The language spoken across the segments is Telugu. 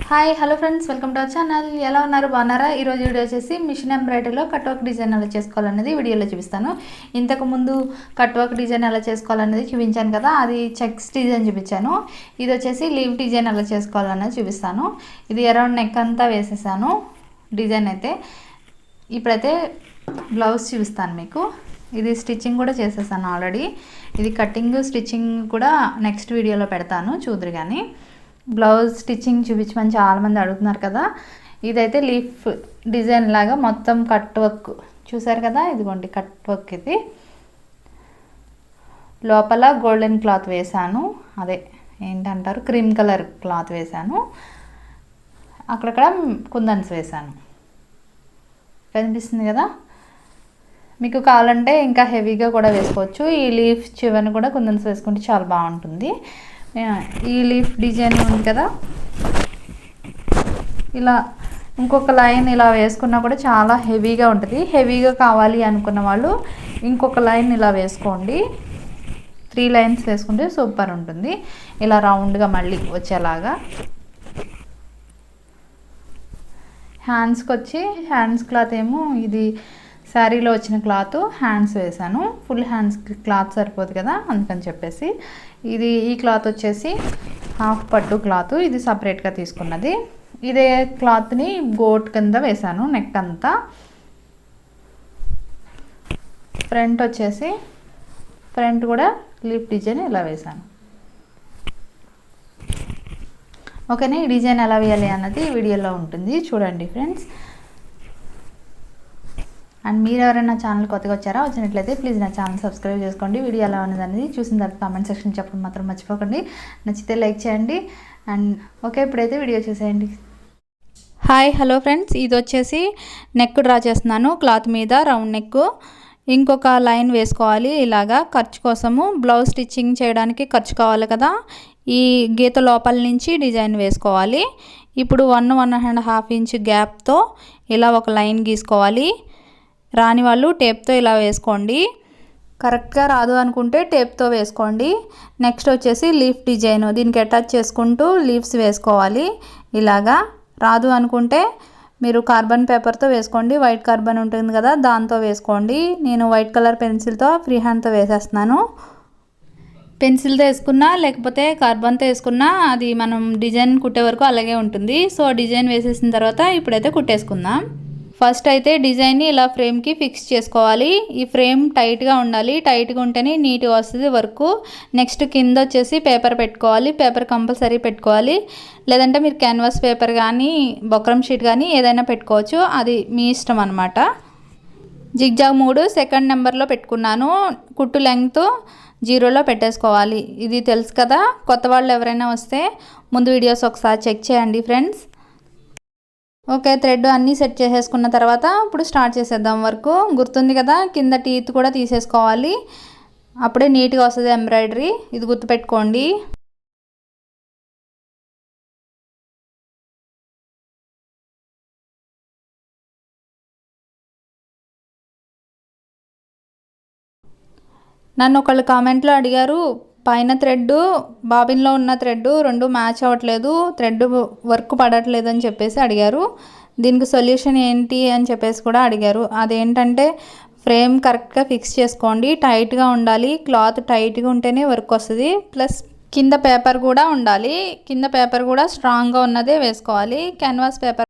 Hi hello friends, welcome to our channel. ఎలా ఉన్నారు? బాగున్నారా? ఈరోజు వీడియో వచ్చేసి మిషన్ ఎంబ్రాయిడరీలో కట్ వర్క్ డిజైన్ ఎలా చేసుకోవాలనేది వీడియోలో చూపిస్తాను. ఇంతకుముందు కట్ వర్క్ డిజైన్ ఎలా చేసుకోవాలనేది చూపించాను కదా, అది చెక్స్ డిజైన్ చూపించాను. ఇది వచ్చేసి లీవ్ డిజైన్ ఎలా చేసుకోవాలనేది చూపిస్తాను. ఇది అరౌండ్ నెక్ అంతా వేసేసాను డిజైన్ అయితే. ఇప్పుడైతే బ్లౌజ్ చూపిస్తాను మీకు. ఇది స్టిచ్చింగ్ కూడా చేసేసాను ఆల్రెడీ. ఇది కటింగ్ స్టిచ్చింగ్ కూడా నెక్స్ట్ వీడియోలో పెడతాను, చూదురు కానీ. బ్లౌజ్ స్టిచ్చింగ్ చూపించమని చాలామంది అడుగుతున్నారు కదా. ఇదైతే లీఫ్ డిజైన్ లాగా మొత్తం కట్ వర్క్ చూసారు కదా, ఇదిగోండి కట్ వర్క్. ఇది లోపల గోల్డెన్ క్లాత్ వేసాను, అదే ఏంటంటారు క్రీమ్ కలర్ క్లాత్ వేసాను. అక్కడక్కడ కుందన్స్ వేసాను, కనిపిస్తుంది కదా. మీకు కావాలంటే ఇంకా హెవీగా కూడా వేసుకోవచ్చు. ఈ లీఫ్ చివరిని కూడా కుందన్స్ వేసుకుంటే చాలా బాగుంటుంది. ఈ లీఫ్ డిజైన్ ఉంది కదా, ఇలా ఇంకొక లైన్ ఇలా వేసుకున్నా కూడా చాలా హెవీగా ఉంటుంది. హెవీగా కావాలి అనుకున్న వాళ్ళు ఇంకొక లైన్ ఇలా వేసుకోండి. 3 లైన్స్ వేసుకుంటే సూపర్ ఉంటుంది. ఇలా రౌండ్గా మళ్ళీ వచ్చేలాగా. హ్యాండ్స్కి వచ్చి హ్యాండ్స్ క్లాత్ ఏమో ఇది శారీలో వచ్చిన క్లాత్ హ్యాండ్స్ వేసాను. ఫుల్ హ్యాండ్స్ క్లాత్ సరిపోదు కదా, అందుకని చెప్పేసి ఈ క్లాత్ వచ్చేసి హాఫ్ పట్టు క్లాత్, ఇది సపరేట్గా తీసుకున్నది. ఇదే క్లాత్ని గోట్ కింద వేసాను నెక్ అంతా. ఫ్రంట్ వచ్చేసి ఫ్రంట్ కూడా లీఫ్ డిజైన్ ఇలా వేసాను. ఓకేనా, ఈ డిజైన్ ఎలా వేయాలి అన్నది వీడియోలో ఉంటుంది, చూడండి ఫ్రెండ్స్. అండ్ మీరు ఎవరైనా ఛానల్ కొత్తగా వచ్చారా, వచ్చినట్లయితే ప్లీజ్ నా ఛానల్ సబ్స్క్రైబ్ చేసుకోండి. వీడియో ఎలా ఉన్నది అనేది చూసిన తర్వాత కామెంట్ సెక్షన్ చెప్పడం మాత్రం మర్చిపోకండి. నచ్చితే లైక్ చేయండి. అండ్ ఓకే, ఇప్పుడైతే వీడియో చూసేయండి. హాయ్ హలో ఫ్రెండ్స్, ఇది వచ్చేసి నెక్ డ్రా చేస్తున్నాను క్లాత్ మీద, రౌండ్ నెక్. ఇంకొక లైన్ వేసుకోవాలి ఇలాగా ఖర్చు కోసము. బ్లౌజ్ స్టిచ్చింగ్ చేయడానికి ఖర్చు కావాలి కదా, ఈ గీత లోపల నుంచి డిజైన్ వేసుకోవాలి. ఇప్పుడు 1.5 ఇంచ్ గ్యాప్తో ఇలా ఒక లైన్ గీసుకోవాలి. రాని వాళ్ళు టేప్తో ఇలా వేసుకోండి. కరెక్ట్గా రాదు అనుకుంటే టేప్తో వేసుకోండి. నెక్స్ట్ వచ్చేసి లీఫ్ డిజైన్, దీనికి అటాచ్ చేసుకుంటూ లీవ్స్ వేసుకోవాలి. ఇలాగా రాదు అనుకుంటే మీరు కార్బన్ పేపర్తో వేసుకోండి. వైట్ కార్బన్ ఉంటుంది కదా, దాంతో వేసుకోండి. నేను వైట్ కలర్ పెన్సిల్తో ఫ్రీ హ్యాండ్తో వేసేస్తున్నాను. పెన్సిల్తో వేసుకున్నా లేకపోతే కార్బన్తో వేసుకున్నా అది మనం డిజైన్ కుట్టే వరకు అలాగే ఉంటుంది. సో డిజైన్ వేసేసిన తర్వాత ఇప్పుడైతే కుట్టేసుకుందాం. ఫస్ట్ అయితే డిజైన్ని ఇలా ఫ్రేమ్కి ఫిక్స్ చేసుకోవాలి. ఈ ఫ్రేమ్ టైట్గా ఉండాలి, టైట్గా ఉంటేనే నీట్గా వస్తుంది వర్క్. నెక్స్ట్ కింద వచ్చేసి పేపర్ పెట్టుకోవాలి. పేపర్ కంపల్సరీ పెట్టుకోవాలి, లేదంటే మీరు క్యాన్వాస్ పేపర్ కానీ బొక్రం షీట్ కానీ ఏదైనా పెట్టుకోవచ్చు, అది మీ ఇష్టం అనమాట. జిగ్జాగ్ 3 సెకండ్ నెంబర్లో పెట్టుకున్నాను. కుట్టు లెంగ్త్ 0లో పెట్టేసుకోవాలి. ఇది తెలుసు కదా, కొత్త వాళ్ళు ఎవరైనా వస్తే ముందు వీడియోస్ ఒకసారి చెక్ చేయండి ఫ్రెండ్స్. ఓకే, థ్రెడ్ అన్నీ సెట్ చేసేసుకున్న తర్వాత ఇప్పుడు స్టార్ట్ చేసేద్దాం వర్క్. గుర్తుంది కదా, కింద టీత్ కూడా తీసేసుకోవాలి, అప్పుడే నీట్గా వస్తుంది ఎంబ్రాయిడరీ. ఇది గుర్తుపెట్టుకోండి. నన్ను ఒకళ్ళు కామెంట్లో అడిగారు, పైన థ్రెడ్ బాబిన్లో ఉన్న థ్రెడ్ 2 మ్యాచ్ అవ్వట్లేదు, థ్రెడ్ వర్క్ పడట్లేదు అని చెప్పేసి అడిగారు. దీనికి సొల్యూషన్ ఏంటి అని చెప్పేసి కూడా అడిగారు. అదేంటంటే ఫ్రేమ్ కరెక్ట్గా ఫిక్స్ చేసుకోండి, టైట్గా ఉండాలి. క్లాత్ టైట్గా ఉంటేనే వర్క్ వస్తుంది. ప్లస్ కింద పేపర్ కూడా ఉండాలి, కింద పేపర్ కూడా స్ట్రాంగ్గా ఉన్నదే వేసుకోవాలి. క్యాన్వాస్ పేపర్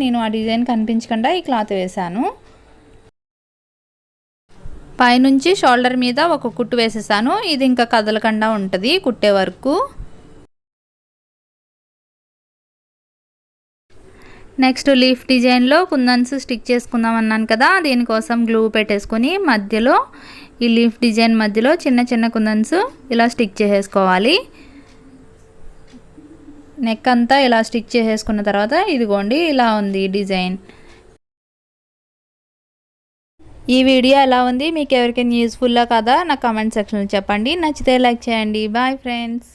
నేను ఆ డిజైన్ కనిపించకుండా ఈ క్లాత్ వేశాను. పైనుంచి షోల్డర్ మీద ఒక కుట్టు వేసేసాను. ఇది ఇంకా కదలకుండా ఉంటుంది కుట్టే వరకు. నెక్స్ట్ లీఫ్ డిజైన్లో కుందన్స్ స్టిక్ చేసుకుందాం అన్నాను కదా, దీనికోసం గ్లూ పెట్టేసుకొని మధ్యలో ఈ లీఫ్ డిజైన్ మధ్యలో చిన్న చిన్న కుందన్స్ ఇలా స్టిక్ చేసేసుకోవాలి. నెక్ అంతా ఇలా స్టిక్ చేసేసుకున్న తర్వాత ఇదిగోండి ఇలా ఉంది డిజైన్. ఈ వీడియో ఎలా ఉంది, మీకు ఎవరికైనా యూస్ఫుల్లా కదా నాకు కామెంట్ సెక్షన్లో చెప్పండి. నచ్చితే లైక్ చేయండి. Bye friends.